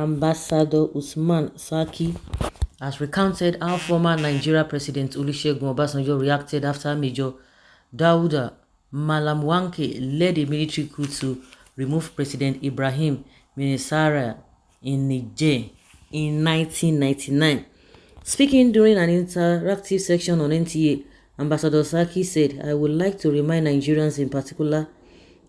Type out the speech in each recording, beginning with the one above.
Ambassador Usman Sarki has recounted how former Nigeria President Olusegun Obasanjo reacted after Major Dauda Malamwanke led a military coup to remove President Ibrahim Minisara in Niger in 1999. Speaking during an interactive section on NTA, Ambassador Sarki said, "I would like to remind Nigerians in particular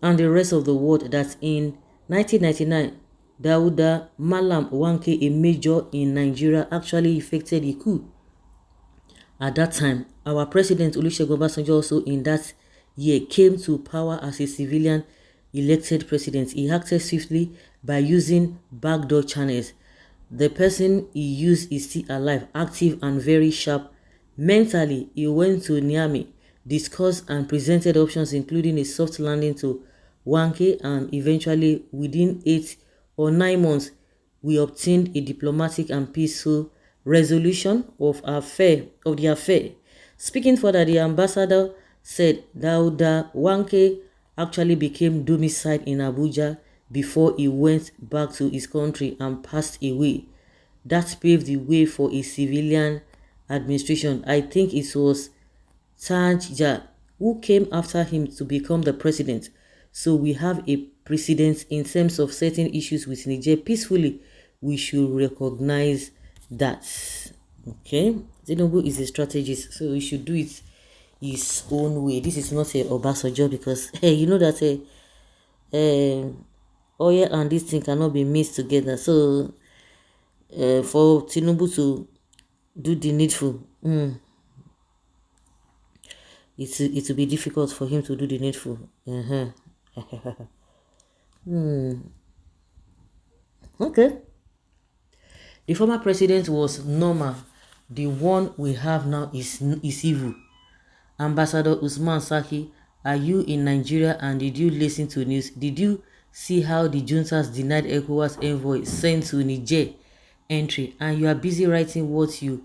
and the rest of the world that in 1999, Dauda Malam Wanke, a major in Nigeria, actually effected a coup. At that time, our President Olusegun Obasanjo also in that year came to power as a civilian elected president. He acted swiftly by using backdoor channels. The person he used is still alive, active and very sharp. Mentally, he went to Niamey, discussed and presented options including a soft landing to Wanke, and eventually within 8 or 9 months, we obtained a diplomatic and peaceful resolution of the affair." Speaking further, the ambassador said Dauda Wanke actually became domiciled in Abuja before he went back to his country and passed away. That paved the way for a civilian administration. I think it was Tanja who came after him to become the president. So we have a precedent in terms of certain issues with Niger peacefully. We should recognize that. Okay, Tinubu is a strategist, so he should do it his own way. This is not a Obasanjo, because hey, you know that oil and this thing cannot be mixed together. So for Tinubu to do the needful, it will be difficult for him to do the needful. Okay. The former president was normal. The one we have now is evil. Ambassador Usman Sarki, are you in Nigeria and did you listen to news? Did you see how the juntas denied ECOWAS envoy sent to Niger entry, and you are busy writing what you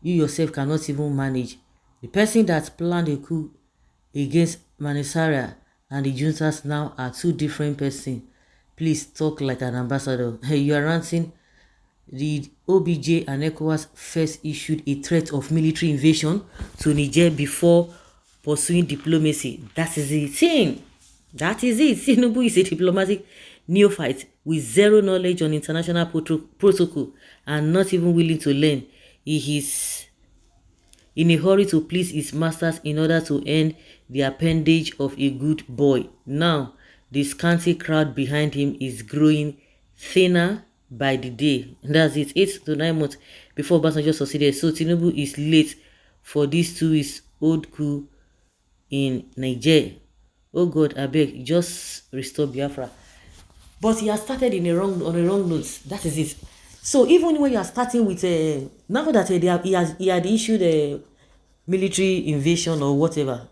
yourself cannot even manage? The person that planned a coup against Manisara and the juntas now are two different persons. Please talk like an ambassador. Hey, you are ranting. The OBJ and ECOWAS first issued a threat of military invasion to Niger before pursuing diplomacy. That is the thing. That is it. Tinubu is a diplomatic neophyte with zero knowledge on international protocol and not even willing to learn. He is in a hurry to please his masters in order to earn the appendage of a good boy. Now, the scanty crowd behind him is growing thinner by the day. That's it. 8 to 9 months before Obasanjo succeeded. So Tinubu is late for this 2 weeks old coup in Niger. Oh God, abeg, just restore Biafra. But he has started on a wrong note. That is it. So even when you are starting with now that he had issued a military invasion or whatever,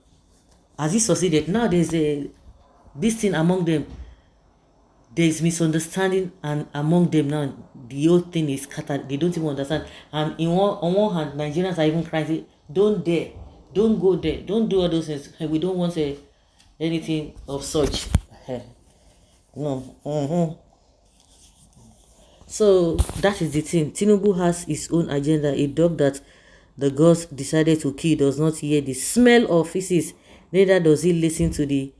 has he succeeded? Now there's this thing among them. There is misunderstanding, and among them now the whole thing is scattered. They don't even understand. And on one hand, Nigerians are even crying, say, don't dare, don't go there, don't do all those things. We don't want anything of such. No. So that is the thing. Tinubu has his own agenda. A dog that the gods decided to kill does not hear the smell of feces, neither does he listen to the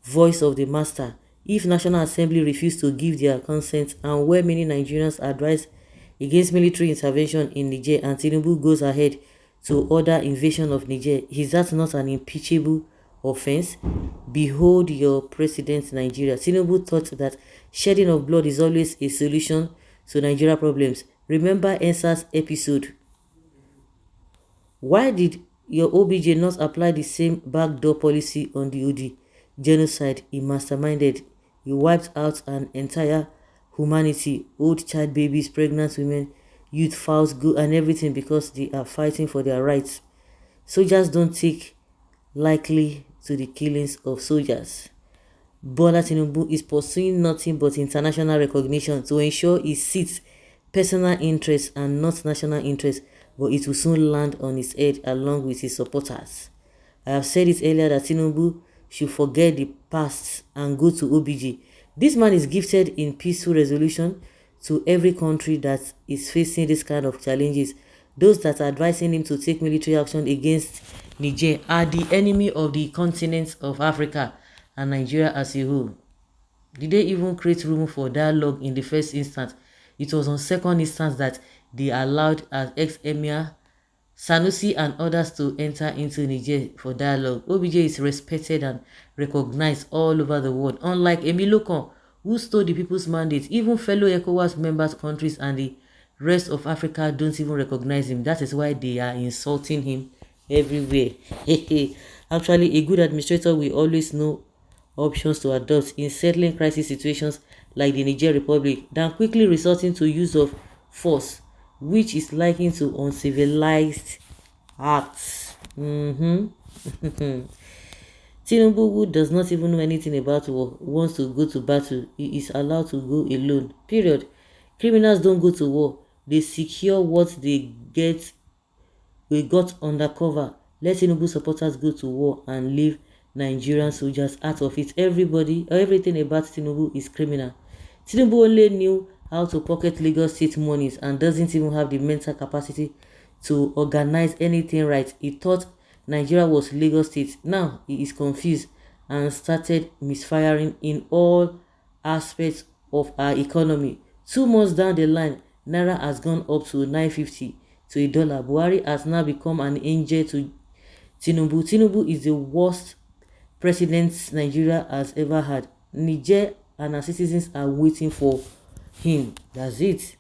voice of the master. If National Assembly refused to give their consent, and where many Nigerians advise against military intervention in Niger, and Tinubu goes ahead to order invasion of Niger, is that not an impeachable offense? Behold your president, Nigeria. Tinubu thought that shedding of blood is always a solution to Nigeria problems. Remember ENSA's episode. Why did your OBJ not apply the same backdoor policy on the OD? Genocide he masterminded. He wiped out an entire humanity, old child babies, pregnant women, youth, fowls, good, and everything, because they are fighting for their rights. Soldiers don't take lightly to the killings of soldiers. Bola Tinubu is pursuing nothing but international recognition to ensure he seeks personal interests and not national interests, but it will soon land on his head along with his supporters. I have said it earlier that Tinubu should forget the past and go to OBJ. This man is gifted in peaceful resolution to every country that is facing this kind of challenges. Those that are advising him to take military action against Niger are the enemy of the continent of Africa and Nigeria as a whole. Did they even create room for dialogue in the first instance? It was on second instance that they allowed as ex-emir Sanusi and others to enter into Niger for dialogue. OBJ is respected and recognized all over the world, unlike Emilokon, who stole the people's mandate. Even fellow ECOWAS members countries and the rest of Africa don't even recognize him. That is why they are insulting him everywhere. Actually, a good administrator will always know options to adopt in settling crisis situations like the Niger Republic than quickly resorting to use of force, which is likened to uncivilized acts. Tinubu, who does not even know anything about war, wants to go to battle. He is allowed to go alone. Period. Criminals don't go to war. They secure what they got undercover. Let Tinubu supporters go to war and leave Nigerian soldiers out of it. Everything about Tinubu is criminal. Tinubu only knew how to pocket Lagos State monies and doesn't even have the mental capacity to organize anything right. He thought Nigeria was Lagos State. Now he is confused and started misfiring in all aspects of our economy. 2 months down the line, Naira has gone up to 950 to a dollar. Buhari has now become an angel to Tinubu. Tinubu is the worst president Nigeria has ever had. Niger and our citizens are waiting for him. That's it.